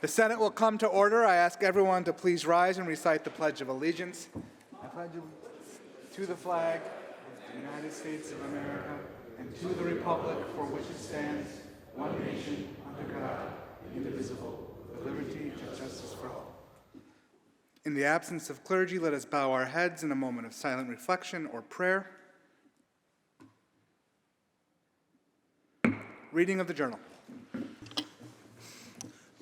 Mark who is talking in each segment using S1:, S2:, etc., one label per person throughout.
S1: The Senate will come to order. I ask everyone to please rise and recite the Pledge of Allegiance. I pledge allegiance to the flag of the United States of America and to the republic for which it stands, one nation, under God, indivisible, with liberty and justice for all. In the absence of clergy, let us bow our heads in a moment of silent reflection or prayer. Reading of the journal.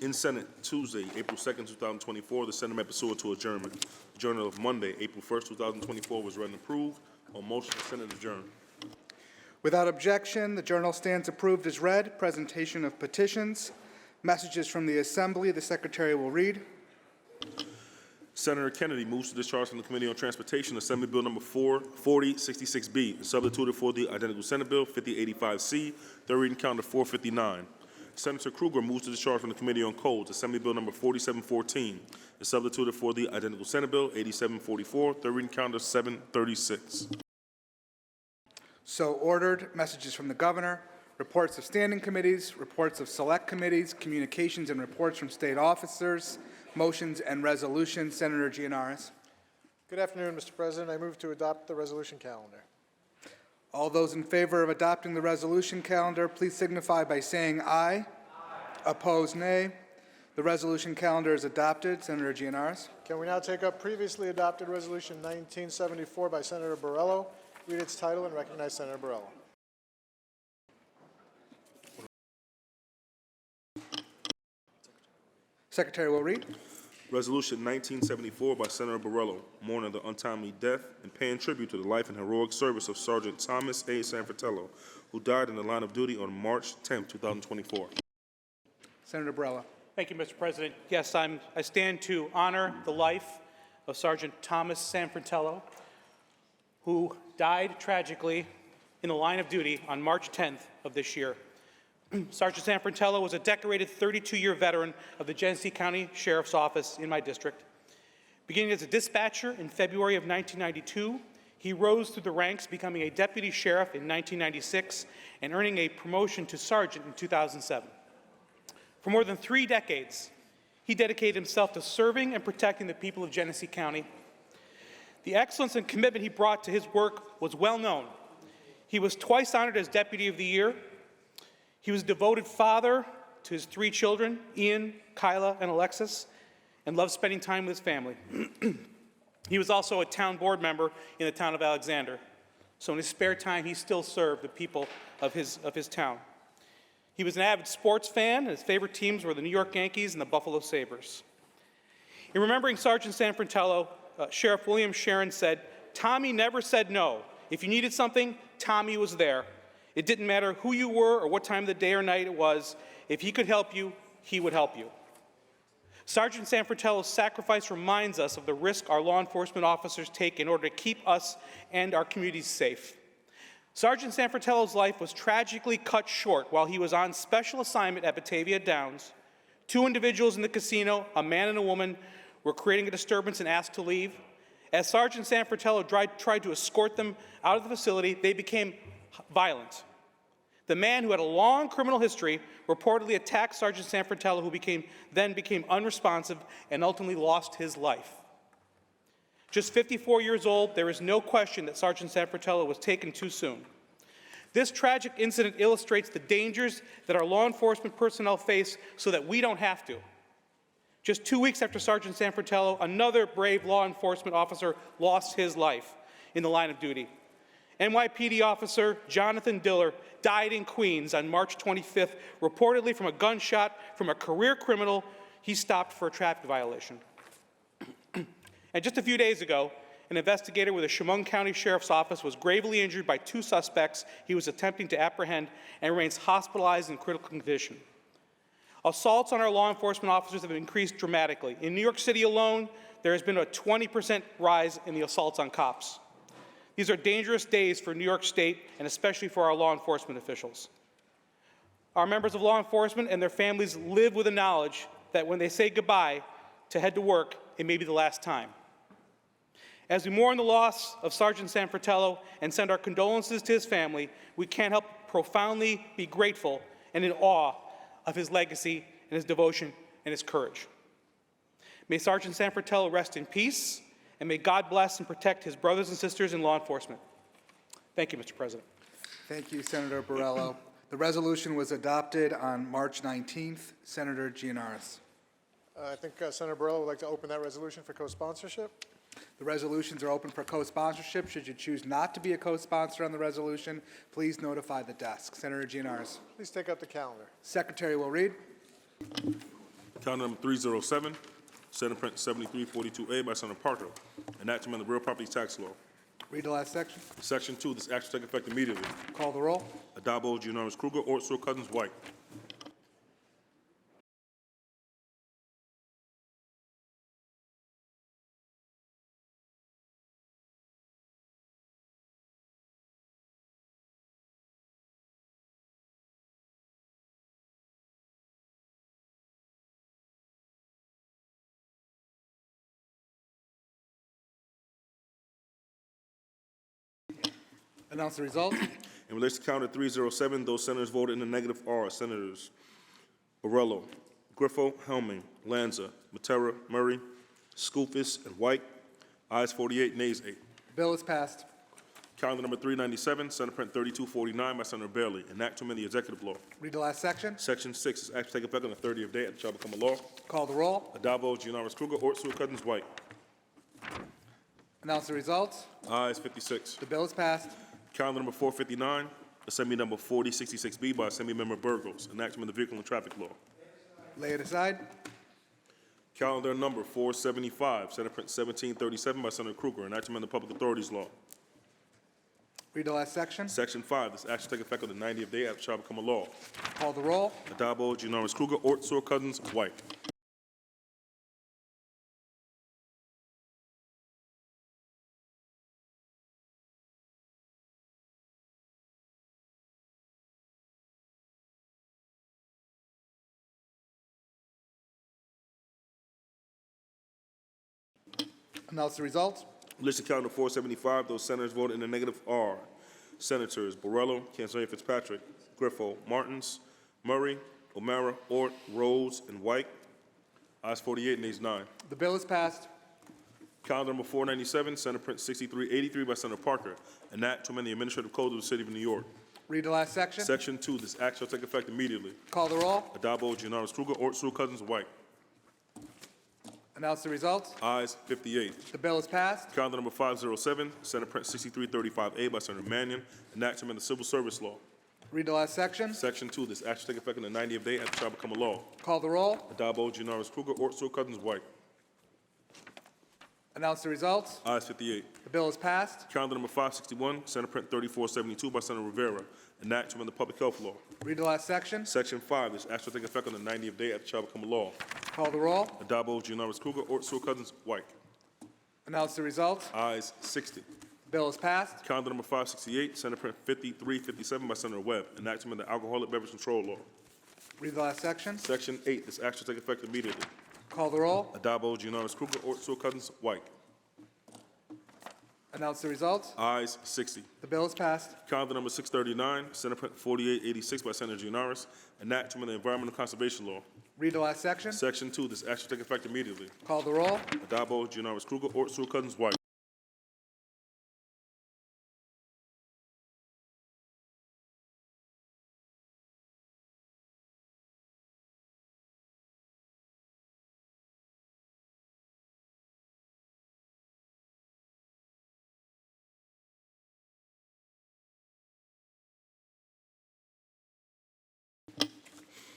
S2: In Senate, Tuesday, April 2nd, 2024, the Senate met pursuant to adjournment. The Journal of Monday, April 1st, 2024 was read and approved. On motion, the Senate adjourned.
S1: Without objection, the journal stands approved as read. Presentation of petitions. Messages from the Assembly. The Secretary will read.
S2: Senator Kennedy moves to discharge from the Committee on Transportation Assembly Bill number 4066B, and substituted for the identical Senate Bill 5085C, third reading calendar 459. Senator Krueger moves to discharge from the Committee on Codes Assembly Bill number 4714, and substituted for the identical Senate Bill 8744, third reading calendar 736.
S1: So ordered. Messages from the Governor. Reports of standing committees. Reports of select committees. Communications and reports from state officers. Motions and resolutions. Senator Gianaris.
S3: Good afternoon, Mr. President. I move to adopt the resolution calendar.
S1: All those in favor of adopting the resolution calendar, please signify by saying aye. Aye. Opposed, nay. The resolution calendar is adopted. Senator Gianaris.
S3: Can we now take up previously adopted Resolution 1974 by Senator Borrello, read its title, and recognize Senator Borrello?
S1: Secretary will read.
S2: Resolution 1974 by Senator Borrello, mourning the untimely death and paying tribute to the life and heroic service of Sergeant Thomas A. Sanfratello, who died in the line of duty on March 10, 2024.
S1: Senator Borrello.
S4: Thank you, Mr. President. Yes, I stand to honor the life of Sergeant Thomas Sanfratello, who died tragically in the line of duty on March 10th of this year. Sergeant Sanfratello was a decorated 32-year veteran of the Genesee County Sheriff's Office in my district. Beginning as a dispatcher in February of 1992, he rose through the ranks, becoming a deputy sheriff in 1996 and earning a promotion to sergeant in 2007. For more than 3 decades, he dedicated himself to serving and protecting the people of Genesee County. The excellence and commitment he brought to his work was well known. He was twice honored as Deputy of the Year. He was a devoted father to his 3 children, Ian, Kyla, and Alexis, and loved spending time with his family. He was also a town board member in the town of Alexander. So in his spare time, he still served the people of his town. He was an avid sports fan, and his favorite teams were the New York Yankees and the Buffalo Sabres. In remembering Sergeant Sanfratello, Sheriff William Sharon said, "Tommy never said no. If you needed something, Tommy was there. It didn't matter who you were or what time of the day or night it was. If he could help you, he would help you." Sergeant Sanfratello's sacrifice reminds us of the risk our law enforcement officers take in order to keep us and our communities safe. Sergeant Sanfratello's life was tragically cut short while he was on special assignment at Batavia Downs. 2 individuals in the casino, a man and a woman, were creating a disturbance and asked to leave. As Sergeant Sanfratello tried to escort them out of the facility, they became violent. The man, who had a long criminal history, reportedly attacked Sergeant Sanfratello, who then became unresponsive and ultimately lost his life. Just 54 years old, there is no question that Sergeant Sanfratello was taken too soon. This tragic incident illustrates the dangers that our law enforcement personnel face so that we don't have to. Just 2 weeks after Sergeant Sanfratello, another brave law enforcement officer lost his life in the line of duty. NYPD officer Jonathan Diller died in Queens on March 25th, reportedly from a gunshot from a career criminal he stopped for a traffic violation. And just a few days ago, an investigator with the Chemung County Sheriff's Office was gravely injured by 2 suspects he was attempting to apprehend and remains hospitalized in critical condition. Assaults on our law enforcement officers have increased dramatically. In New York City alone, there has been a 20% rise in the assaults on cops. These are dangerous days for New York State and especially for our law enforcement officials. Our members of law enforcement and their families live with the knowledge that when they say goodbye to head to work, it may be the last time. As we mourn the loss of Sergeant Sanfratello and send our condolences to his family, we can't help profoundly be grateful and in awe of his legacy and his devotion and his courage. May Sergeant Sanfratello rest in peace, and may God bless and protect his brothers and sisters in law enforcement. Thank you, Mr. President.
S1: Thank you, Senator Borrello. The resolution was adopted on March 19th. Senator Gianaris.
S3: I think Senator Borrello would like to open that resolution for co-sponsorship.
S1: The resolutions are open for co-sponsorship. Should you choose not to be a co-sponsor on the resolution, please notify the desk. Senator Gianaris.
S3: Please take out the calendar.
S1: Secretary will read.
S2: Calendar number 307, Senate Print 7342A by Senator Parker, an act to amend the real property tax law.
S1: Read the last section.
S2: Section 2, this act shall take effect immediately.
S1: Call the roll.
S2: Adabo, Gianaris Kruger, Ortso, Cousins, White.
S1: Announce the result.
S2: In relation to calendar 307, those senators voted in the negative are Senators Borrello, Griffo, Helming, Lanza, Matera, Murray, Skoufis, and White. Ayes 48, nays 8.
S1: The bill is passed.
S2: Calendar number 397, Senate Print 3249 by Senator Bailey, an act to amend the executive law.
S1: Read the last section.
S2: Section 6, this act shall take effect on the 30th day and shall become a law.
S1: Call the roll.
S2: Adabo, Gianaris Kruger, Ortso, Cousins, White.
S1: Announce the results.
S2: Ayes 56.
S1: The bill is passed.
S2: Calendar number 459, Assembly number 4066B by Assemblymember Burgos, an act to amend the vehicle and traffic law.
S1: Lay it aside.
S2: Calendar number 475, Senate Print 1737 by Senator Kruger, an act to amend the public authorities law.
S1: Read the last section.
S2: Section 5, this act shall take effect on the 90th day after shall become a law.
S1: Call the roll.
S2: Adabo, Gianaris Kruger, Ortso, Cousins, White.
S1: Announce the results.
S2: Listed calendar 475, those senators voted in the negative are Senators Borrello, Cancelaria Fitzpatrick, Griffo, Martins, Murray, O'Mara, Ort, Rose, and White. Ayes 48, nays 9.
S1: The bill is passed.
S2: Calendar number 497, Senate Print 6383 by Senator Parker, an act to amend the administrative code of the city of New York.
S1: Read the last section.
S2: Section 2, this act shall take effect immediately.
S1: Call the roll.
S2: Adabo, Gianaris Kruger, Ortso, Cousins, White.
S1: Announce the results.
S2: Ayes 58.
S1: The bill is passed.
S2: Calendar number 507, Senate Print 6335A by Senator Mannion, an act to amend the civil service law.
S1: Read the last section.
S2: Section 2, this act shall take effect on the 90th day after shall become a law.
S1: Call the roll.
S2: Adabo, Gianaris Kruger, Ortso, Cousins, White.
S1: Announce the results.
S2: Ayes 58.
S1: The bill is passed.
S2: Calendar number 561, Senate Print 3472 by Senator Rivera, an act to amend the public health law.
S1: Read the last section.
S2: Section 5, this act shall take effect on the 90th day after shall become a law.
S1: Call the roll.
S2: Adabo, Gianaris Kruger, Ortso, Cousins, White.
S1: Announce the results.
S2: Ayes 60.
S1: The bill is passed.
S2: Calendar number 568, Senate Print 5357 by Senator Webb, an act to amend the alcoholic beverage control law.
S1: Read the last section.
S2: Section 8, this act shall take effect immediately.
S1: Call the roll.
S2: Adabo, Gianaris Kruger, Ortso, Cousins, White.
S1: Announce the results.
S2: Ayes 60.
S1: The bill is passed.
S2: Calendar number 639, Senate Print 4886 by Senator Gianaris, an act to amend the environmental conservation law.
S1: Read the last section.
S2: Section 2, this act shall take effect immediately.
S1: Call the roll.
S2: Adabo, Gianaris Kruger, Ortso, Cousins, White.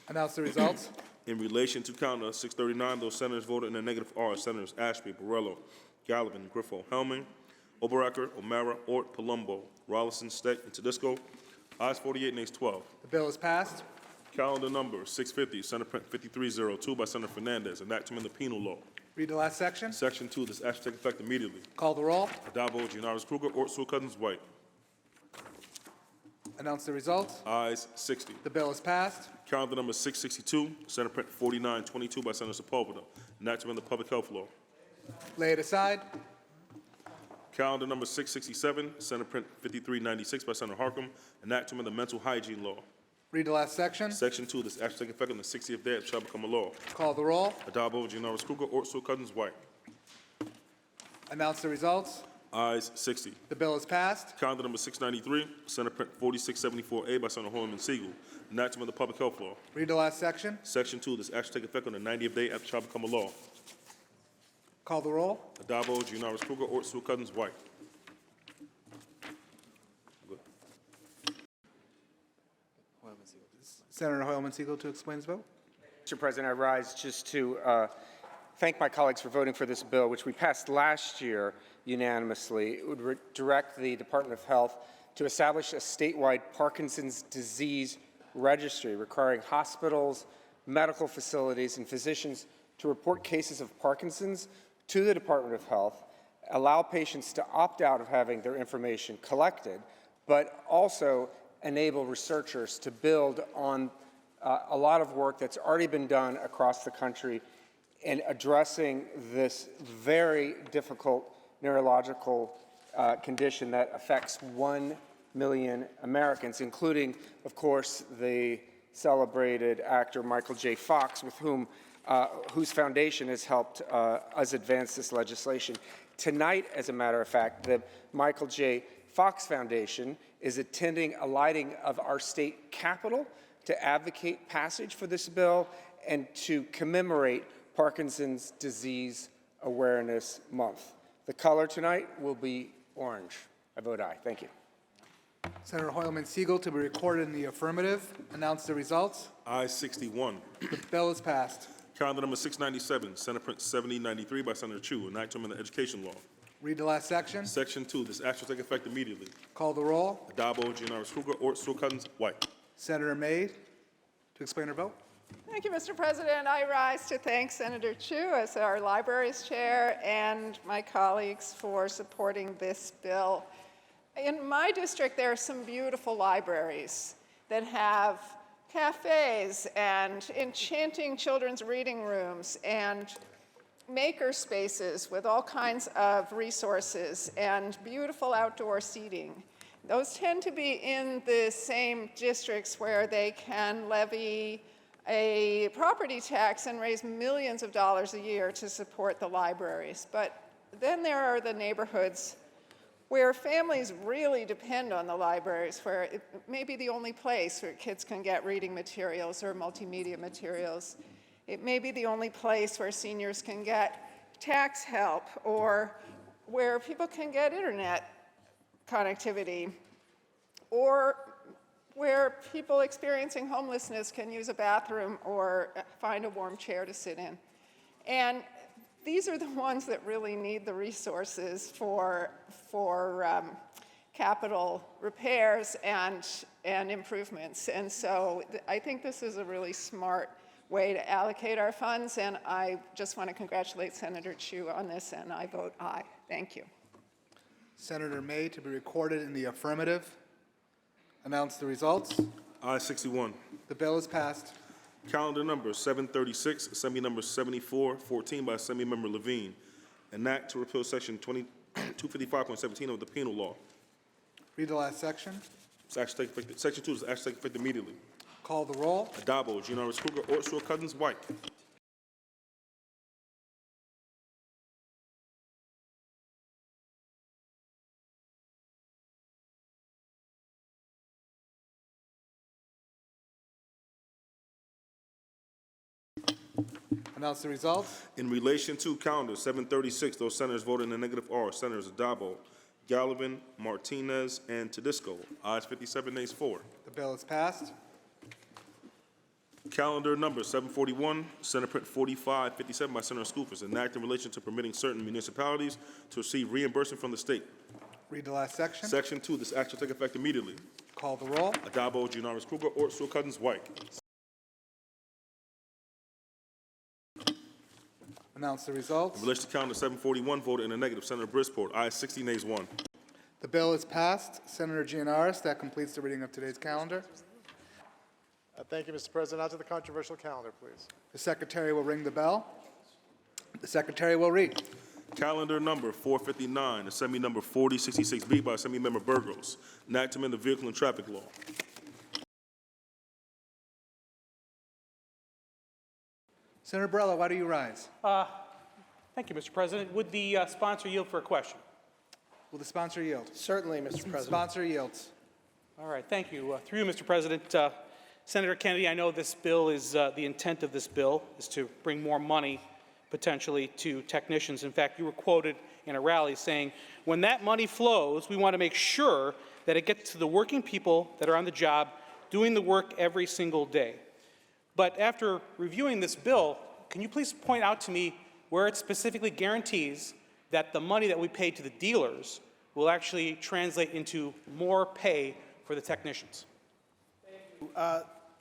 S1: Announce the results.
S2: In relation to calendar 639, those senators voted in the negative are Senators Ashby, Borrello, Gallivan, Griffo, Helming, Oberacker, O'Mara, Ort, Palumbo, Rollison, Steck, and Tedisco. Ayes 48, nays 12.
S1: The bill is passed.
S2: Calendar number 650, Senate Print 5302 by Senator Fernandez, an act to amend the penal law.
S1: Read the last section.
S2: Section 2, this act shall take effect immediately.
S1: Call the roll.
S2: Adabo, Gianaris Kruger, Ortso, Cousins, White.
S1: Announce the results.
S2: Ayes 60.
S1: The bill is passed.
S2: Calendar number 662, Senate Print 4922 by Senator Sepulveda, an act to amend the public health law.
S1: Lay it aside.
S2: Calendar number 667, Senate Print 5396 by Senator Harkam, an act to amend the mental hygiene law.
S1: Read the last section.
S2: Section 2, this act shall take effect on the 60th day and shall become a law.
S1: Call the roll.
S2: Addabbo, Giannaris Kruger, Ortso, Cousins, White.
S1: Announce the results.
S2: Ayes 60.
S1: The bill is passed.
S2: Calendar number 693, Senate Print 4674A by Senator Holman Siegel, enactment of the public health law.
S1: Read the last section.
S2: Section 2, this act shall take effect on the 90th day after shall become a law.
S1: Call the roll.
S2: Addabbo, Giannaris Kruger, Ortso, Cousins, White.
S1: Senator Hoylman Siegel to explain his vote.
S5: Mr. President, I rise just to thank my colleagues for voting for this bill, which we passed last year unanimously. It would direct the Department of Health to establish a statewide Parkinson's disease registry requiring hospitals, medical facilities, and physicians to report cases of Parkinson's to the Department of Health, allow patients to opt out of having their information collected, but also enable researchers to build on a lot of work that's already been done across the country in addressing this very difficult neurological condition that affects 1 million Americans, including, of course, the celebrated actor Michael J. Fox, with whose foundation has helped us advance this legislation. Tonight, as a matter of fact, the Michael J. Fox Foundation is attending a lighting of our state capitol to advocate passage for this bill and to commemorate Parkinson's Disease Awareness Month. The color tonight will be orange. I vote aye. Thank you.
S1: Senator Hoylman Siegel to be recorded in the affirmative. Announce the results.
S2: Ayes 61.
S1: The bill is passed.
S2: Calendar number 697, Senate Print 7093 by Senator Chu, enactment of the education law.
S1: Read the last section.
S2: Section 2, this act shall take effect immediately.
S1: Call the roll.
S2: Addabbo, Giannaris Kruger, Ortso, Cousins, White.
S1: Senator Maid to explain her vote.
S6: Thank you, Mr. President. I rise to thank Senator Chu as our libraries chair and my colleagues for supporting this bill. In my district, there are some beautiful libraries that have cafes and enchanting children's reading rooms and maker spaces with all kinds of resources and beautiful outdoor seating. Those tend to be in the same districts where they can levy a property tax and raise millions of dollars a year to support the libraries. But then there are the neighborhoods where families really depend on the libraries, where it may be the only place where kids can get reading materials or multimedia materials. It may be the only place where seniors can get tax help or where people can get internet connectivity, or where people experiencing homelessness can use a bathroom or find a warm chair to sit in. And these are the ones that really need the resources for capital repairs and improvements. And so I think this is a really smart way to allocate our funds, and I just want to congratulate Senator Chu on this, and I vote aye. Thank you.
S1: Senator May to be recorded in the affirmative. Announce the results.
S2: Ayes 61.
S1: The bill is passed.
S2: Calendar number 736, Assembly number 7414 by Assembly Member Levine, enact to repeal section 255.17 of the penal law.
S1: Read the last section.
S2: Section 2 is act to take effect immediately.
S1: Call the roll.
S2: Addabbo, Giannaris Kruger, Ortso, Cousins, White.
S1: Announce the results.
S2: In relation to calendar 736, those senators voted in the negative are Senators Addabbo, Gallivan, Martinez, and Tedisco. Ayes 57, nays 4.
S1: The bill is passed.
S2: Calendar number 741, Senate Print 4557 by Senator Skoufis, enact in relation to permitting certain municipalities to receive reimbursement from the state.
S1: Read the last section.
S2: Section 2, this act shall take effect immediately.
S1: Call the roll.
S2: Addabbo, Giannaris Kruger, Ortso, Cousins, White.
S1: Announce the results.
S2: In relation to calendar 741, voted in the negative, Senator Brisport. Ayes 60, nays 1.
S1: The bill is passed. Senator Gianaris, that completes the reading of today's calendar.
S3: Thank you, Mr. President. On to the controversial calendar, please.
S1: The secretary will ring the bell. The secretary will read.
S2: Calendar number 459, Assembly number 4066B by Assembly Member Burgos, enactment of vehicle and traffic law.
S1: Senator Borrello, why do you rise?
S4: Thank you, Mr. President. Would the sponsor yield for a question?
S1: Will the sponsor yield?
S3: Certainly, Mr.
S1: The
S3: President.
S1: sponsor yields.
S4: All right, thank you. Through you, Mr. President, Senator Kennedy, I know this bill is, the intent of this bill is to bring more money potentially to technicians. In fact, you were quoted in a rally saying, when that money flows, we want to make sure that it gets to the working people that are on the job doing the work every single day. But after reviewing this bill, can you please point out to me where it specifically guarantees that the money that we pay to the dealers will actually translate into more pay for the technicians?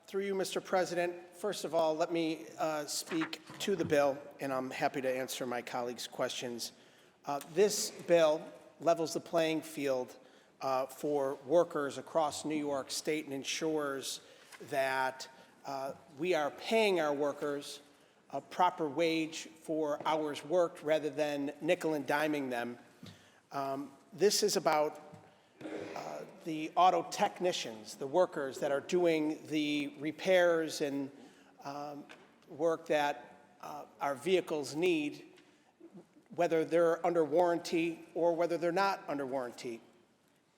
S7: Through you, Mr. President, first of all, let me speak to the bill, and I'm happy to answer my colleagues' questions. This bill levels the playing field for workers across New York State and ensures that we are paying our workers a proper wage for hours worked rather than nickel and diming them. This is about the auto technicians, the workers that are doing the repairs and work that our vehicles need, whether they're under warranty or whether they're not under warranty.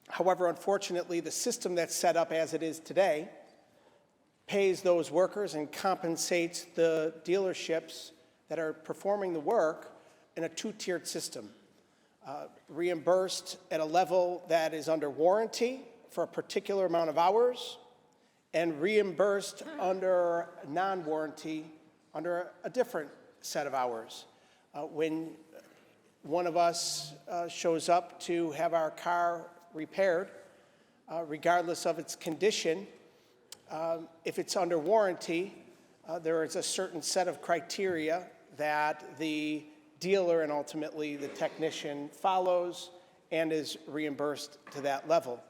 S7: However, unfortunately, the system that's set up as it is today pays those workers and compensates the dealerships that are performing the work in a two-tiered system. Reimbursed at a level that is under warranty for a particular amount of hours, and reimbursed under non-warranty under a different set of hours. When one of us shows up to have our car repaired, regardless of its condition, if it's under warranty, there is a certain set of criteria that the dealer and ultimately the technician follows and is reimbursed to that level.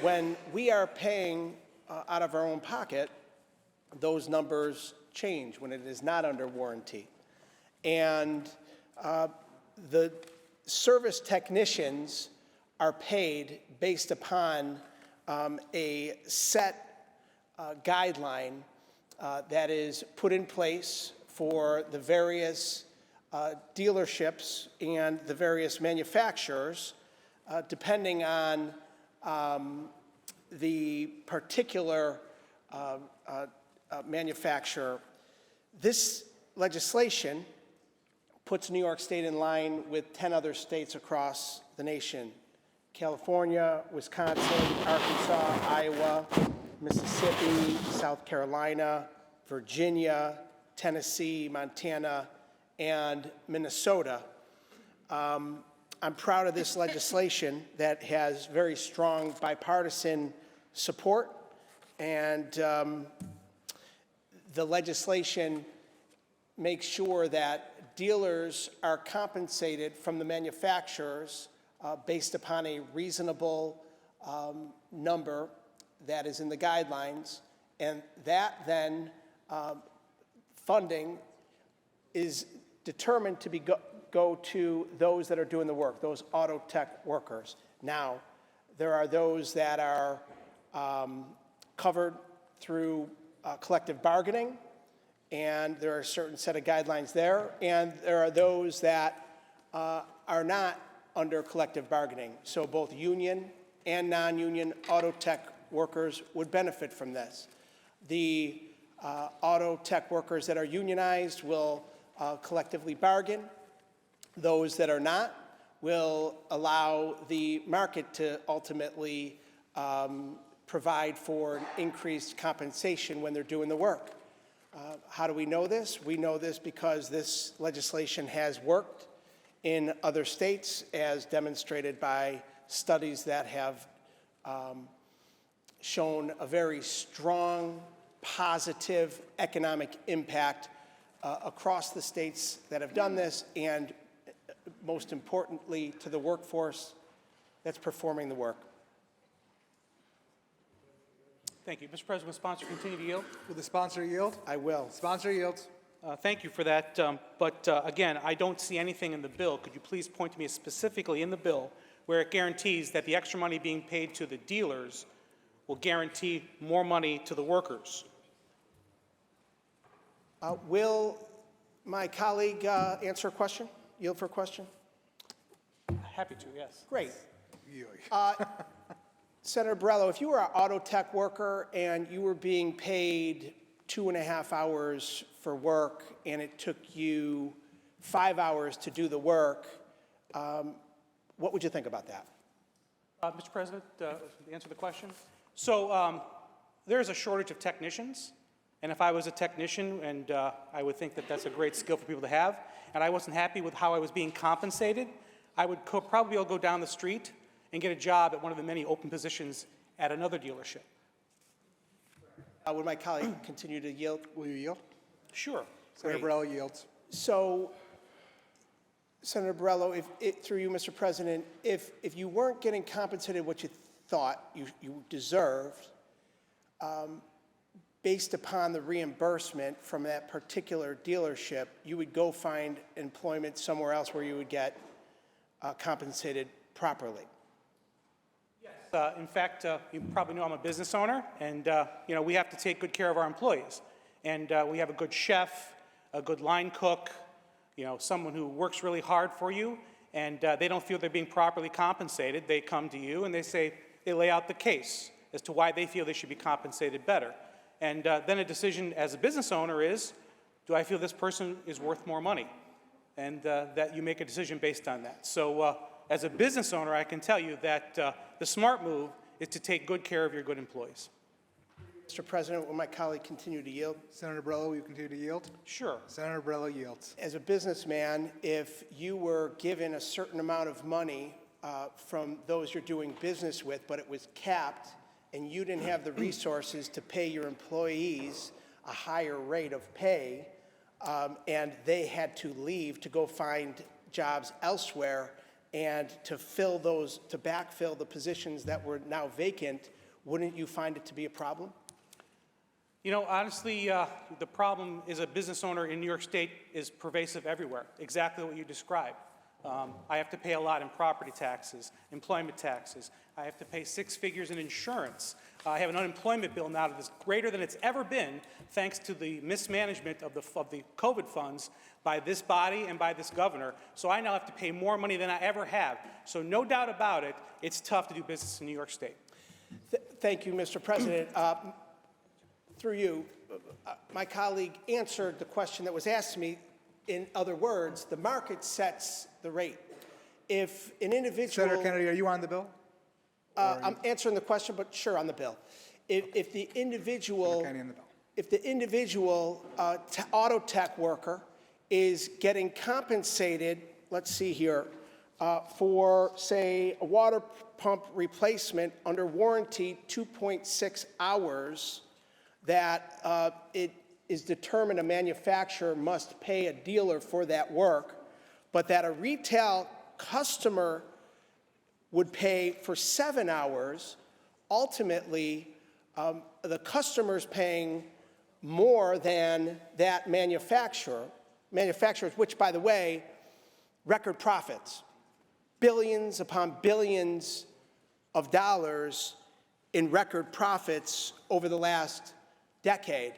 S7: When we are paying out of our own pocket, those numbers change when it is not under warranty. And the service technicians are paid based upon a set guideline that is put in place for the various dealerships and the various manufacturers, depending on the particular manufacturer. This legislation puts New York State in line with 10 other states across the nation: California, Wisconsin, Arkansas, Iowa, Mississippi, South Carolina, Virginia, Tennessee, Montana, and Minnesota. I'm proud of this legislation that has very strong bipartisan support, and the legislation makes sure that dealers are compensated from the manufacturers based upon a reasonable number that is in the guidelines, and that then funding is determined to go to those that are doing the work, those auto tech workers. Now, there are those that are covered through collective bargaining, and there are a certain set of guidelines there, and there are those that are not under collective bargaining. So both union and non-union auto tech workers would benefit from this. The auto tech workers that are unionized will collectively bargain. Those that are not will allow the market to ultimately provide for increased compensation when they're doing the work. How do we know this? We know this because this legislation has worked in other states, as demonstrated by studies that have shown a very strong, positive economic impact across the states that have done this, and most importantly, to the workforce that's performing the work.
S4: Thank you. Mr. President, will the sponsor continue to yield?
S1: Will the sponsor yield?
S7: I will.
S1: Sponsor yields.
S4: Thank you for that. But again, I don't see anything in the bill. Could you please point to me specifically in the bill where it guarantees that the extra money being paid to the dealers will guarantee more money to the workers?
S7: Will my colleague answer a question? Yield for a question?
S4: Happy to, yes.
S7: Great. Senator Borrello, if you were an auto tech worker and you were being paid 2.5 hours for work and it took you 5 hours to do the work, what would you think about that?
S4: Mr. President, to answer the question. So there's a shortage of technicians, and if I was a technician, and I would think that that's a great skill for people to have, and I wasn't happy with how I was being compensated, I would probably be able to go down the street and get a job at one of the many open positions at another dealership.
S7: Would my colleague continue to yield?
S1: Will you yield?
S4: Sure.
S1: Senator
S7: Great.
S1: Borrello yields.
S7: So, Senator Borrello, through you, Mr. President, if you weren't getting compensated what you thought you deserved, based upon the reimbursement from that particular dealership, you would go find employment somewhere else where you would get compensated properly.
S4: In fact, you probably know I'm a business owner, and we have to take good care of our employees. And we have a good chef, a good line cook, someone who works really hard for you, and they don't feel they're being properly compensated. They come to you and they lay out the case as to why they feel they should be compensated better. And then a decision as a business owner is, do I feel this person is worth more money? And that you make a decision based on that. So as a business owner, I can tell you that the smart move is to take good care of your good employees.
S7: Mr. President, will my colleague continue to yield?
S1: Senator Borrello, will you continue to yield?
S4: Sure.
S1: Senator Borrello yields.
S7: As a businessman, if you were given a certain amount of money from those you're doing business with, but it was capped, and you didn't have the resources to pay your employees a higher rate of pay, and they had to leave to go find jobs elsewhere and to backfill the positions that were now vacant, wouldn't you find it to be a problem?
S4: Honestly, the problem is a business owner in New York State is pervasive everywhere, exactly what you described. I have to pay a lot in property taxes, employment taxes. I have to pay 6 figures in insurance. I have an unemployment bill now that is greater than it's ever been, thanks to the mismanagement of the COVID funds by this body and by this governor. So I now have to pay more money than I ever have. So no doubt about it, it's tough to do business in New York State.
S7: Thank you, Mr. President. Through you, my colleague answered the question that was asked to me. In other words, the market sets the rate. If an individual...
S1: Senator Kennedy, are you on the bill?
S7: I'm answering the question, but sure, on the bill. If the individual...
S1: Kennedy on the bill.
S7: If the individual auto tech worker is getting compensated, let's see here, for, say, a water pump replacement under warranty 2.6 hours, that it is determined a manufacturer must pay a dealer for that work, but that a retail customer would pay for 7 hours, ultimately the customer's paying more than that manufacturers, which, by the way, record profits, billions upon billions of dollars in record profits over the last decade.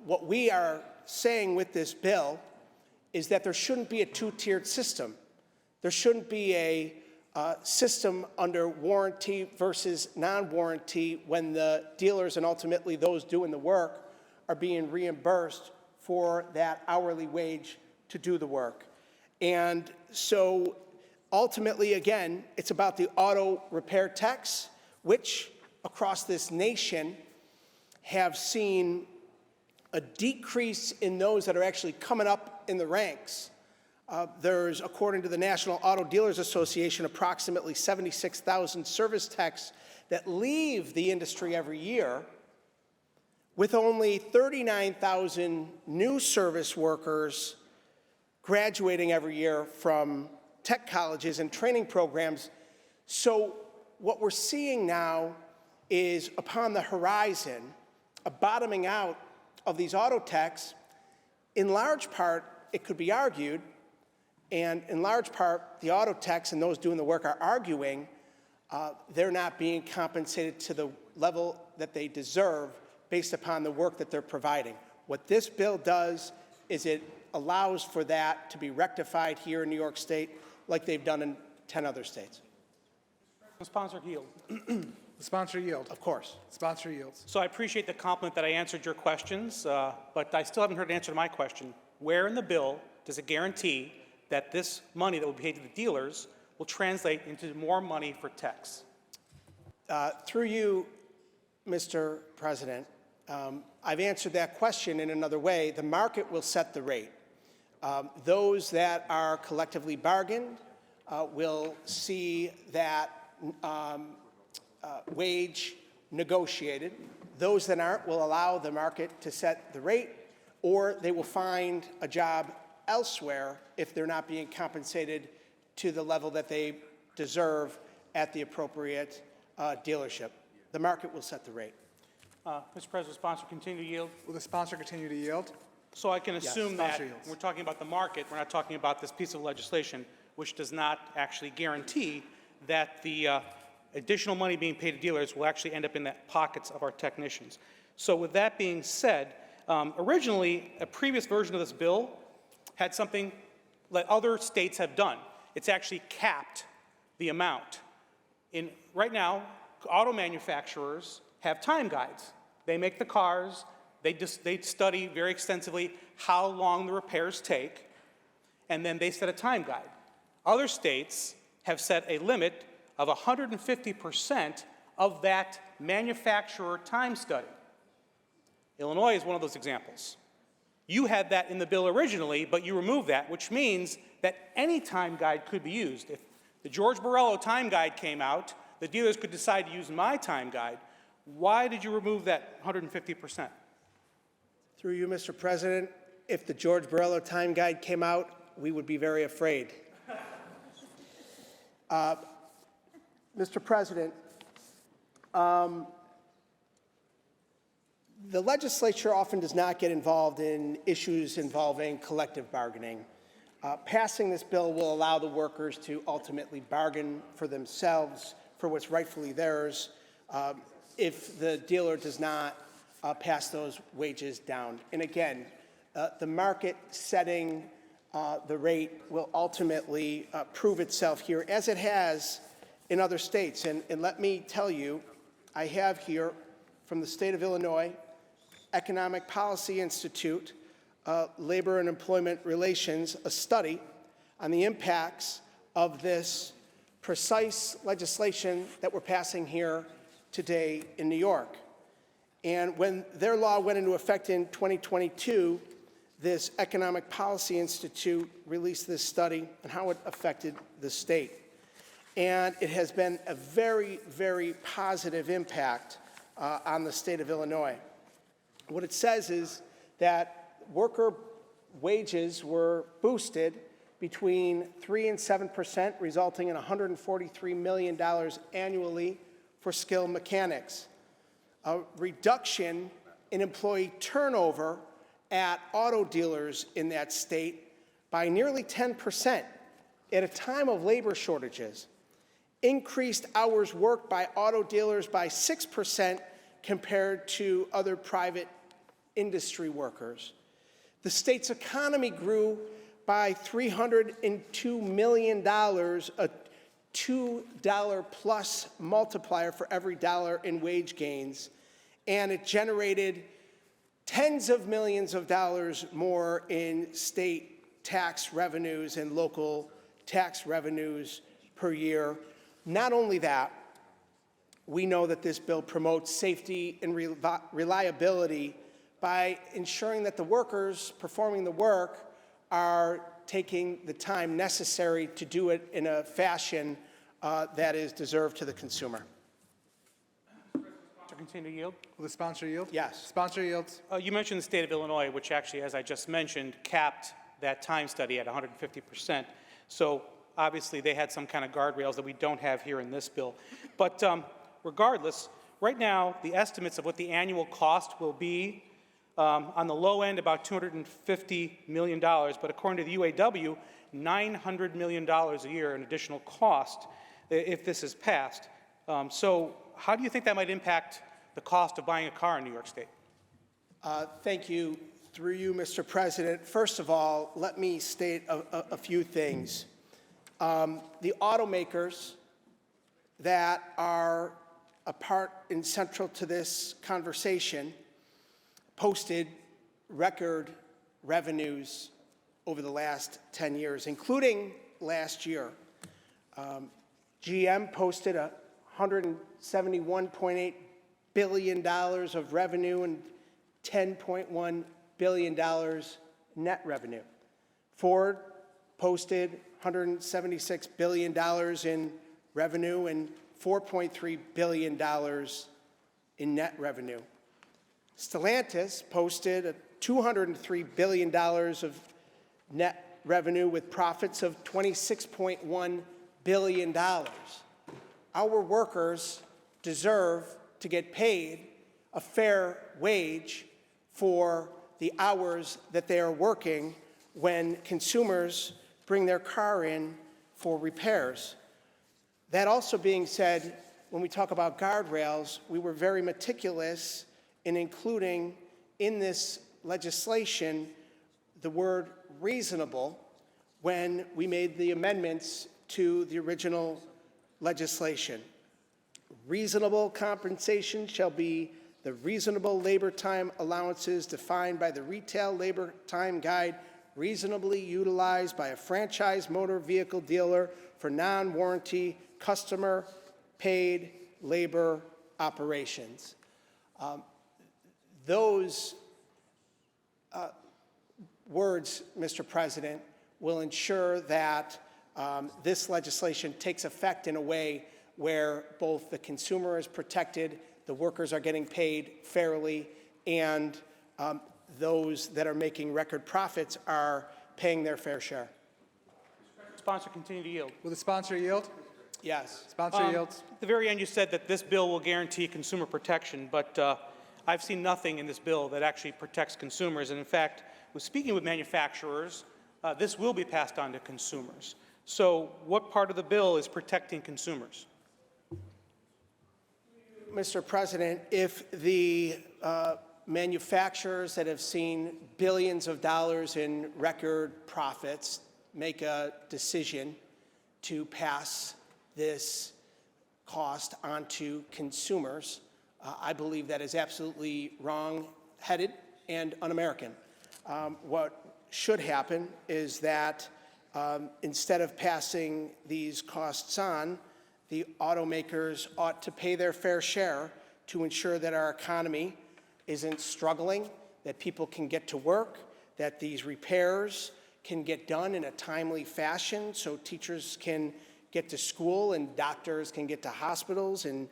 S7: What we are saying with this bill is that there shouldn't be a two-tiered system. There shouldn't be a system under warranty versus non-warranty when the dealers and ultimately those doing the work are being reimbursed for that hourly wage to do the work. And so ultimately, again, it's about the auto repair techs, which across this nation have seen a decrease in those that are actually coming up in the ranks. There's, according to the National Auto Dealers Association, approximately 76,000 service techs that leave the industry every year, with only 39,000 new service workers graduating every year from tech colleges and training programs. So what we're seeing now is, upon the horizon, a bottoming out of these auto techs. In large part, it could be argued, and in large part, the auto techs and those doing the work are arguing they're not being compensated to the level that they deserve based upon the work that they're providing. What this bill does is it allows for that to be rectified here in New York State like they've done in 10 other states.
S4: The sponsor yield.
S1: The sponsor yield.
S7: Of course.
S1: Sponsor yields.
S4: So I appreciate the compliment that I answered your questions, but I still haven't heard an answer to my question. Where in the bill does it guarantee that this money that will be paid to the dealers will translate into more money for techs?
S7: Through you, Mr. President, I've answered that question in another way. The market will set the rate. Those that are collectively bargained will see that wage negotiated. Those that aren't will allow the market to set the rate, or they will find a job elsewhere if they're not being compensated to the level that they deserve at the appropriate dealership. The market will set the rate.
S4: Mr. President, sponsor continue to yield.
S1: Will the sponsor continue to yield?
S4: So I can assume that
S1: sponsor
S4: when
S1: yields.
S4: we're talking about the market, we're not talking about this piece of legislation, which does not actually guarantee that the additional money being paid to dealers will actually end up in the pockets of our technicians. So with that being said, originally, a previous version of this bill had something that other states have done. It's actually capped the amount. Right now, auto manufacturers have time guides. They make the cars, they study very extensively how long the repairs take, and then they set a time guide. Other states have set a limit of 150% of that manufacturer time study. Illinois is one of those examples. You had that in the bill originally, but you removed that, which means that any time guide could be used. If the George Borello time guide came out, the dealers could decide to use my time guide. Why did you remove that 150%?
S7: Through you, Mr. President, if the George Borello time guide came out, we would be very afraid. Mr. President, the legislature often does not get involved in issues involving collective bargaining. Passing this bill will allow the workers to ultimately bargain for themselves for what's rightfully theirs if the dealer does not pass those wages down. And again, the market setting the rate will ultimately prove itself here, as it has in other states. And let me tell you, I have here from the state of Illinois, Economic Policy Institute, Labor and Employment Relations, a study on the impacts of this precise legislation that we're passing here today in New York. And when their law went into effect in 2022, this Economic Policy Institute released this study on how it affected the state. And it has been a very, very positive impact on the state of Illinois. What it says is that worker wages were boosted between 3 and 7%, resulting in $143 million annually for skilled mechanics. A reduction in employee turnover at auto dealers in that state by nearly 10% at a time of labor shortages. Increased hours worked by auto dealers by 6% compared to other private industry workers. The state's economy grew by $302 million, a $2 plus multiplier for every dollar in wage gains, and it generated tens of millions of dollars more in state tax revenues and local tax revenues per year. Not only that, we know that this bill promotes safety and reliability by ensuring that the workers performing the work are taking the time necessary to do it in a fashion that is deserved to the consumer.
S4: To continue to yield.
S1: Will the sponsor yield?
S7: Yes.
S1: Sponsor yields.
S4: You mentioned the state of Illinois, which actually, as I just mentioned, capped that time study at 150%. So obviously they had some kind of guardrails that we don't have here in this bill. But regardless, right now the estimates of what the annual cost will be on the low end about $250 million, but according to the UAW, $900 million a year in additional cost if this is passed. So how do you think that might impact the cost of buying a car in New York State?
S7: Thank you. Through you, Mr. President, first of all, let me state a few things. The automakers that are a part and central to this conversation posted record revenues over the last 10 years, including last year. GM posted $171.8 billion of revenue and $10.1 billion net revenue. Ford posted $176 billion in revenue and $4.3 billion in net revenue. Stellantis posted $203 billion of net revenue with profits of $26.1 billion. Our workers deserve to get paid a fair wage for the hours that they are working when consumers bring their car in for repairs. That also being said, when we talk about guardrails, we were very meticulous in including in this legislation the word reasonable when we made the amendments to the original legislation. Reasonable compensation shall be the reasonable labor time allowances defined by the Retail Labor Time Guide reasonably utilized by a franchise motor vehicle dealer for non-warranty customer-paid labor operations. Those words, Mr. President, will ensure that this legislation takes effect in a way where both the consumer is protected, the workers are getting paid fairly, and those that are making record profits are paying their fair share.
S4: Sponsor, continue to yield.
S1: Will the sponsor yield?
S7: Yes.
S1: Sponsor yields.
S4: At the very end, you said that this bill will guarantee consumer protection, but I've seen nothing in this bill that actually protects consumers. And in fact, with speaking with manufacturers, this will be passed on to consumers. So what part of the bill is protecting consumers?
S7: Mr. President, if the manufacturers that have seen billions of dollars in record profits make a decision to pass this cost onto consumers, I believe that is absolutely wrong-headed and un-American. What should happen is that instead of passing these costs on, the automakers ought to pay their fair share to ensure that our economy isn't struggling, that people can get to work, that these repairs can get done in a timely fashion so teachers can get to school and doctors can get to hospitals and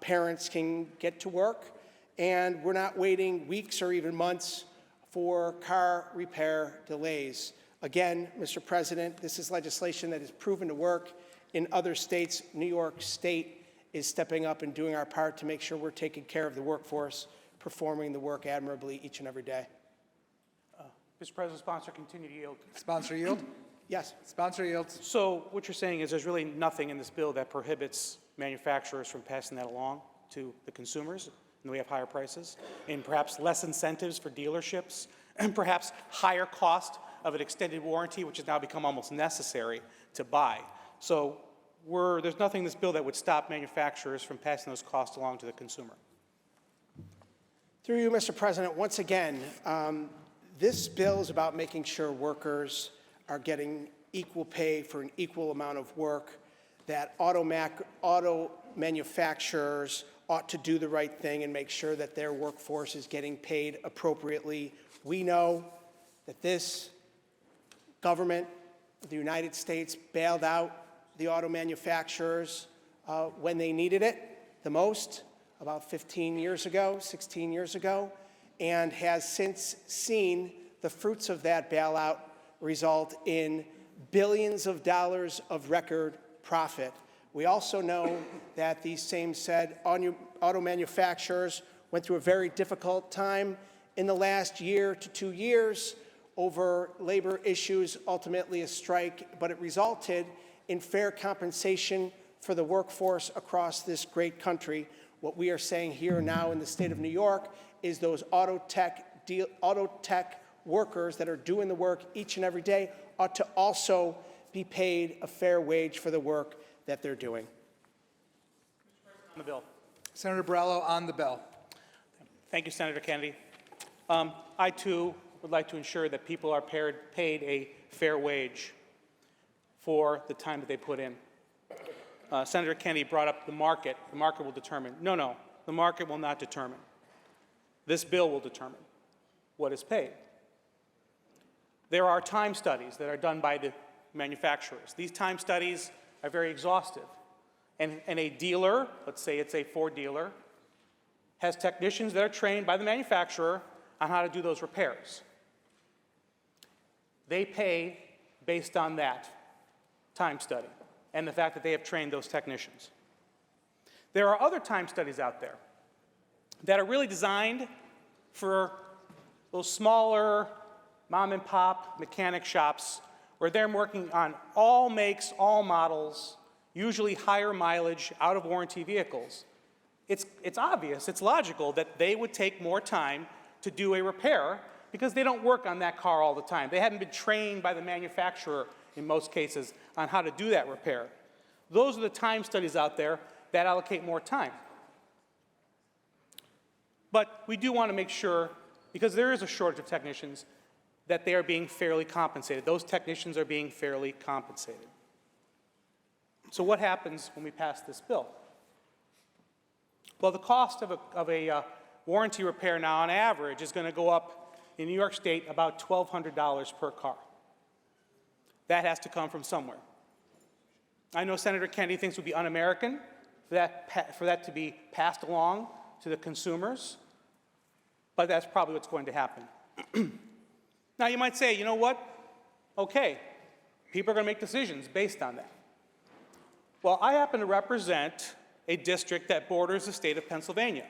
S7: parents can get to work. And we're not waiting weeks or even months for car repair delays. Again, Mr. President, this is legislation that is proven to work in other states. New York State is stepping up and doing our part to make sure we're taking care of the workforce, performing the work admirably each and every day.
S4: Mr. President, sponsor, continue to yield.
S1: Sponsor yield.
S7: Yes.
S1: Sponsor yields.
S4: So what you're saying is there's really nothing in this bill that prohibits manufacturers from passing that along to the consumers, and we have higher prices, and perhaps less incentives for dealerships, and perhaps higher cost of an extended warranty, which has now become almost necessary to buy. So there's nothing in this bill that would stop manufacturers from passing those costs along to the consumer.
S7: Through you, Mr. President, once again, this bill is about making sure workers are getting equal pay for an equal amount of work, that auto manufacturers ought to do the right thing and make sure that their workforce is getting paid appropriately. We know that this government of the United States bailed out the auto manufacturers when they needed it the most, about 15 years ago, 16 years ago, and has since seen the fruits of that bailout result in billions of dollars of record profit. We also know that these same said auto manufacturers went through a very difficult time in the last year to 2 years over labor issues, ultimately a strike, but it resulted in fair compensation for the workforce across this great country. What we are saying here now in the state of New York is those auto tech auto tech workers that are doing the work each and every day ought to also be paid a fair wage for the work that they're doing.
S4: On the bill.
S1: Senator Borello on the bill.
S4: Thank you, Senator Kennedy. I, too, would like to ensure that people are paid a fair wage for the time that they put in. Senator Kennedy brought up the market. The market will determine. No, the market will not determine. This bill will determine what is paid. There are time studies that are done by the manufacturers. These time studies are very exhaustive. And a dealer, let's say it's a Ford dealer, has technicians that are trained by the manufacturer on how to do those repairs. They pay based on that time study and the fact that they have trained those technicians. There are other time studies out there that are really designed for those smaller mom and pop mechanic shops where they're working on all makes, all models, usually higher mileage, out of warranty vehicles. It's obvious, it's logical that they would take more time to do a repair because they don't work on that car all the time. They haven't been trained by the manufacturer in most cases on how to do that repair. Those are the time studies out there that allocate more time. But we do want to make sure, because there is a shortage of technicians, that they are being fairly compensated. Those technicians are being fairly compensated. So what happens when we pass this bill? Well, the cost of a warranty repair now on average is going to go up in New York State about $1,200 per car. That has to come from somewhere. I know Senator Kennedy thinks it would be un-American for that to be passed along to the consumers, but that's probably what's going to happen. Now, you might say, you know what? Okay, people are going to make decisions based on that. Well, I happen to represent a district that borders the state of Pennsylvania.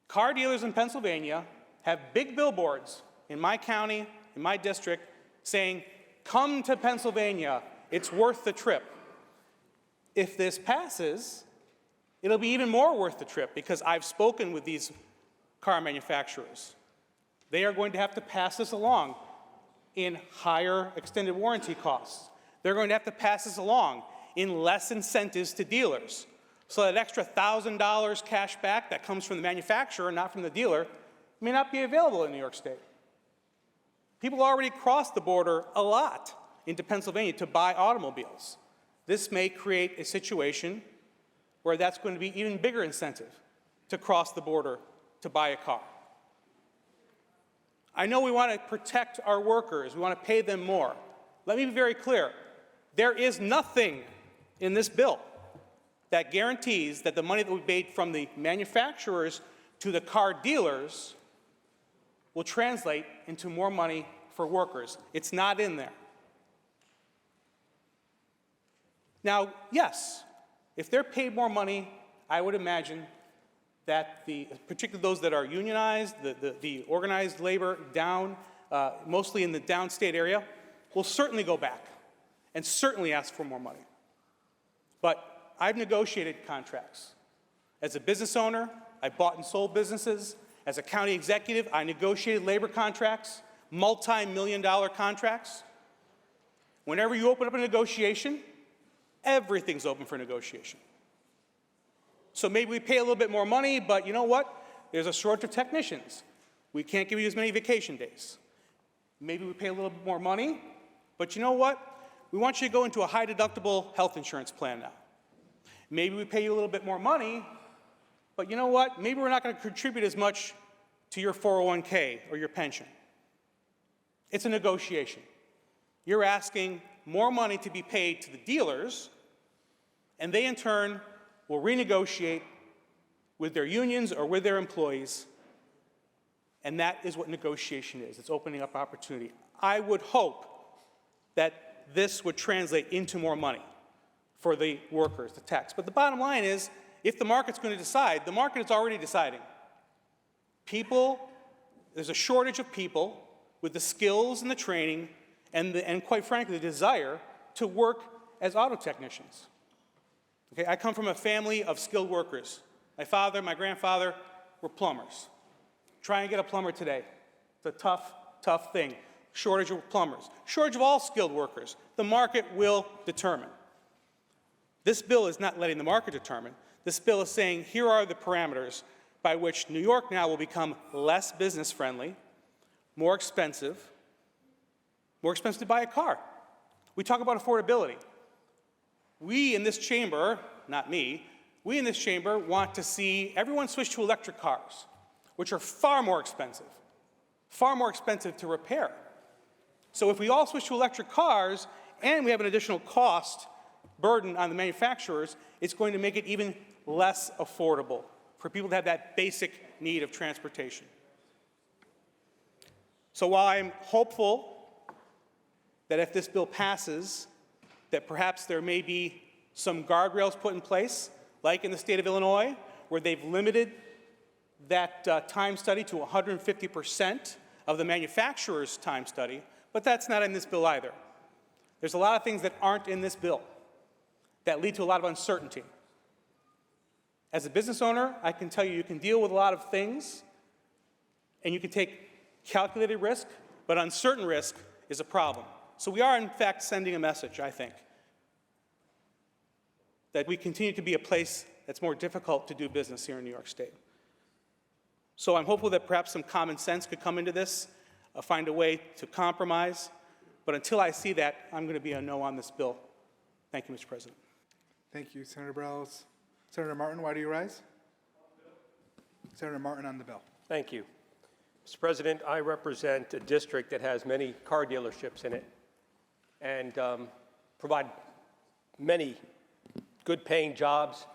S4: Car dealers in Pennsylvania have big billboards in my county, in my district, saying, come to Pennsylvania, it's worth the trip. If this passes, it'll be even more worth the trip because I've spoken with these car manufacturers. They are going to have to pass this along in higher extended warranty costs. They're going to have to pass this along in less incentives to dealers. So that extra $1,000 cash back that comes from the manufacturer, not from the dealer, may not be available in New York State. People already cross the border a lot into Pennsylvania to buy automobiles. This may create a situation where that's going to be even bigger incentive to cross the border to buy a car. I know we want to protect our workers. We want to pay them more. Let me be very clear. There is nothing in this bill that guarantees that the money that we paid from the manufacturers to the car dealers will translate into more money for workers. It's not in there. Now, yes, if they're paid more money, I would imagine that particularly those that are unionized, the organized labor down, mostly in the downstate area, will certainly go back and certainly ask for more money. But I've negotiated contracts. As a business owner, I bought and sold businesses. As a county executive, I negotiated labor contracts, multi-million-dollar contracts. Whenever you open up a negotiation, everything's open for negotiation. So maybe we pay a little bit more money, but you know what? There's a shortage of technicians. We can't give you as many vacation days. Maybe we pay a little bit more money, but you know what? We want you to go into a high-deductible health insurance plan now. Maybe we pay you a little bit more money, but you know what? Maybe we're not going to contribute as much to your 401k or your pension. It's a negotiation. You're asking more money to be paid to the dealers, and they in turn will renegotiate with their unions or with their employees, and that is what negotiation is. It's opening up opportunity. I would hope that this would translate into more money for the workers, the techs. But the bottom line is, if the market's going to decide, the market is already deciding. There's a shortage of people with the skills and the training and quite frankly, the desire to work as auto technicians. Okay, I come from a family of skilled workers. My father, my grandfather were plumbers. Try and get a plumber today. It's a tough, tough thing. Shortage of plumbers, shortage of all skilled workers. The market will determine. This bill is not letting the market determine. This bill is saying here are the parameters by which New York now will become less business friendly, more expensive to buy a car. We talk about affordability. We in this chamber, not me, we in this chamber want to see everyone switch to electric cars, which are far more expensive to repair. So if we all switch to electric cars and we have an additional cost burden on the manufacturers, it's going to make it even less affordable for people to have that basic need of transportation. So while I'm hopeful that if this bill passes, that perhaps there may be some guardrails put in place, like in the state of Illinois, where they've limited that time study to 150% of the manufacturer's time study, but that's not in this bill either. There's a lot of things that aren't in this bill that lead to a lot of uncertainty. As a business owner, I can tell you, you can deal with a lot of things, and you can take calculated risk, but uncertain risk is a problem. So we are, in fact, sending a message, I think, that we continue to be a place that's more difficult to do business here in New York State. So I'm hopeful that perhaps some common sense could come into this, find a way to compromise. But until I see that, I'm going to be a no on this bill. Thank you, Mr. President.
S1: Thank you, Senator Bareilles. Senator Martin, why do you rise? Senator Martin on the bill.
S8: Thank you. Mr. President, I represent a district that has many car dealerships in it and provide many good-paying jobs.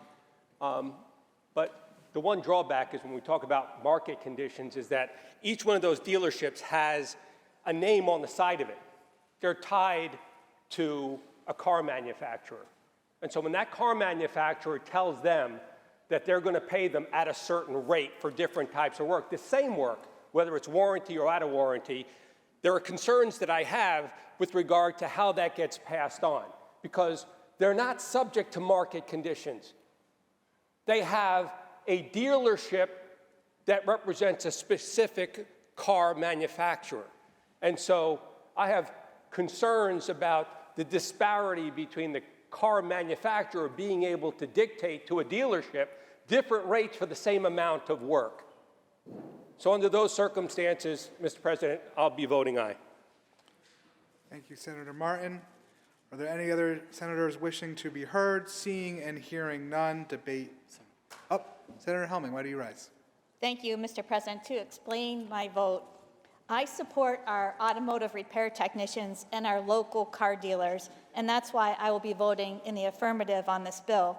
S8: But the one drawback is when we talk about market conditions is that each one of those dealerships has a name on the side of it. They're tied to a car manufacturer. And so when that car manufacturer tells them that they're going to pay them at a certain rate for different types of work, the same work, whether it's warranty or out of warranty, there are concerns that I have with regard to how that gets passed on, because they're not subject to market conditions. They have a dealership that represents a specific car manufacturer. And so I have concerns about the disparity between the car manufacturer being able to dictate to a dealership different rates for the same amount of work. So under those circumstances, Mr. President, I'll be voting aye.
S1: Thank you, Senator Martin. Are there any other senators wishing to be heard? Seeing and hearing none, debate. Senator Helming, why do you rise?
S9: Thank you, Mr. President. To explain my vote, I support our automotive repair technicians and our local car dealers, and that's why I will be voting in the affirmative on this bill.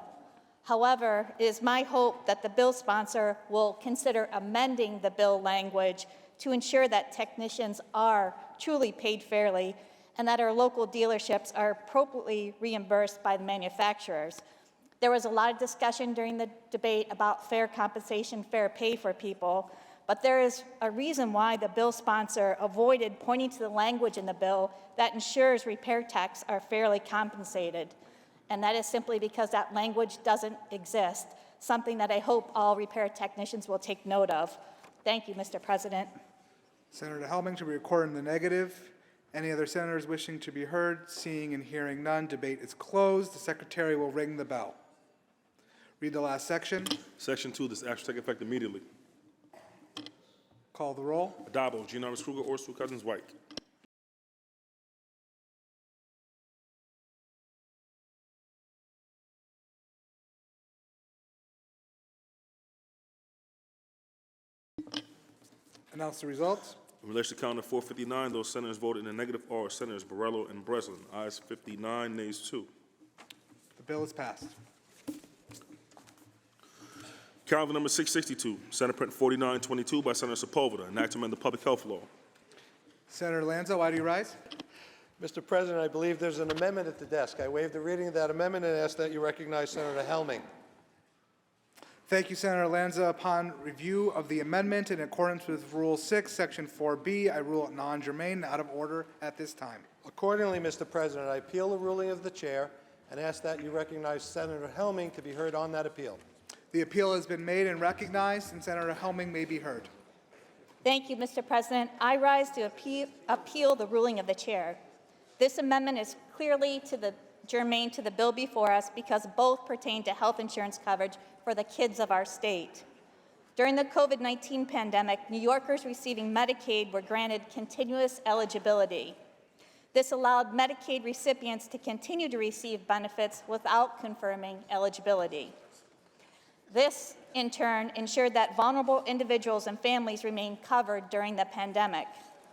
S9: However, it is my hope that the bill sponsor will consider amending the bill language to ensure that technicians are truly paid fairly and that our local dealerships are appropriately reimbursed by the manufacturers. There was a lot of discussion during the debate about fair compensation, fair pay for people, but there is a reason why the bill sponsor avoided pointing to the language in the bill that ensures repair techs are fairly compensated. And that is simply because that language doesn't exist, something that I hope all repair technicians will take note of. Thank you, Mr. President.
S1: Senator Helming to be recorded in the negative. Any other senators wishing to be heard? Seeing and hearing none, debate is closed. The secretary will ring the bell. Read the last section.
S2: Section 2, this action take effect immediately.
S1: Call the roll.
S2: Addabbo, Giannaris Kruger, Orsu, Cousins, White.
S1: Announce the results.
S2: In relation to calendar 459, those senators voted in the negative are Senators Borrello and Breslin. Ayes 59, nays 2.
S1: The bill is passed.
S2: Calendar number 662, Senate Print 4922 by Senator Sepulveda, an act to amend the public health law.
S1: Senator Lanza, why do you rise?
S3: Mr. President, I believe there's an amendment at the desk. I waive the reading of that amendment and ask that you recognize Senator Helming.
S1: Thank you, Senator Lanza. Upon review of the amendment in accordance with Rule 6, Section 4B, I rule it non-germane, out of order at this time.
S3: Accordingly, Mr. President, I appeal the ruling of the chair and ask that you recognize Senator Helming to be heard on that appeal.
S1: The appeal has been made and recognized, and Senator Helming may be heard.
S9: Thank you, Mr. President. I rise to appeal the ruling of the chair. This amendment is clearly germane to the bill before us because both pertain to health insurance coverage for the kids of our state. During the COVID-19 pandemic, New Yorkers receiving Medicaid were granted continuous eligibility. This allowed Medicaid recipients to continue to receive benefits without confirming eligibility. This, in turn, ensured that vulnerable individuals and families remained covered during the pandemic.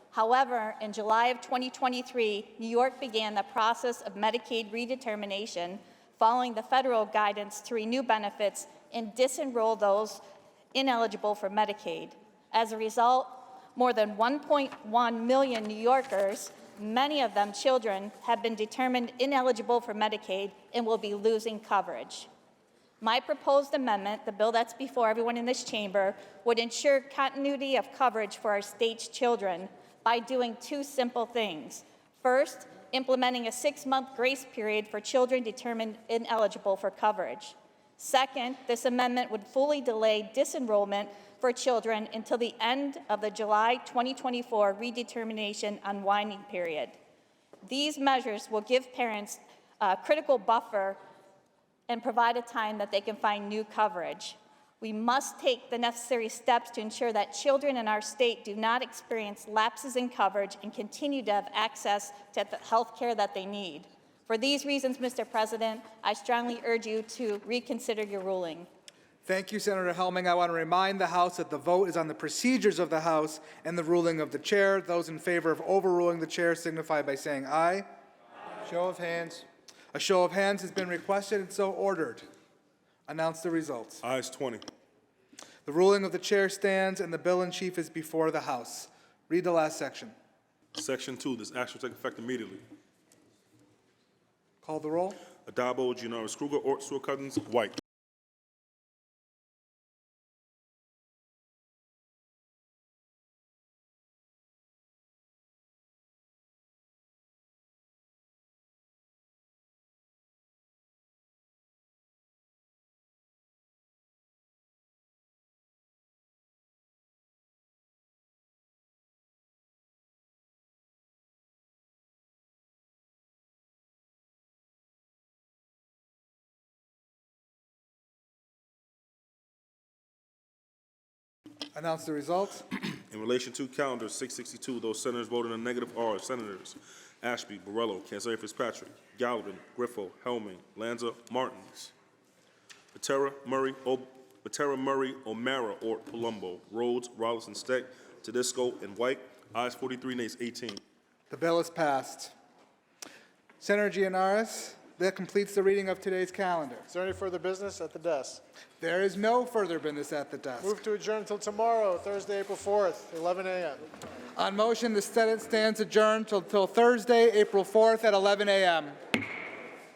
S9: However, in July of 2023, New York began the process of Medicaid redetermination following the federal guidance to renew benefits and disenroll those ineligible for Medicaid. As a result, more than 1.1 million New Yorkers, many of them children, have been determined ineligible for Medicaid and will be losing coverage. My proposed amendment, the bill that's before everyone in this chamber, would ensure continuity of coverage for our state's children by doing two simple things. First, implementing a 6-month grace period for children determined ineligible for coverage. Second, this amendment would fully delay disenrollment for children until the end of the July 2024 redetermination unwinding period. These measures will give parents a critical buffer and provide a time that they can find new coverage. We must take the necessary steps to ensure that children in our state do not experience lapses in coverage and continue to have access to the health care that they need. For these reasons, Mr. President, I strongly urge you to reconsider your ruling.
S1: Thank you, Senator Helming. I want to remind the House that the vote is on the procedures of the House and the ruling of the chair. Those in favor of overruling the chair signify by saying aye.
S3: Show of hands.
S1: A show of hands has been requested and so ordered. Announce the results.
S2: Ayes 20.
S1: The ruling of the chair stands and the bill in chief is before the House. Read the last section.
S2: Section 2, this action will take effect immediately.
S1: Call the roll.
S2: Adabo, Giannaris Kruger, Ort, Stewart Cousins, White.
S1: Announce the results.
S2: In relation to calendar 662, those senators voting in the negative are Senators Ashby, Borrello, Canzeri Fitzpatrick, Galvin, Griffo, Helming, Lanza, Martins, Patera, Murray, O'Mara, Ort, Palumbo, Rhodes, Rollins, and Steck, Tedesco, and White. Ayes 43, nays 18.
S1: The bill is passed. Senator Giannaris, that completes the reading of today's calendar.
S3: Is there any further business at the desk?
S1: There is no further business at the desk.
S3: Move to adjourn until tomorrow, Thursday, April 4th, 11 a.m.
S1: On motion, the Senate stands adjourned till Thursday, April 4th at 11 a.m.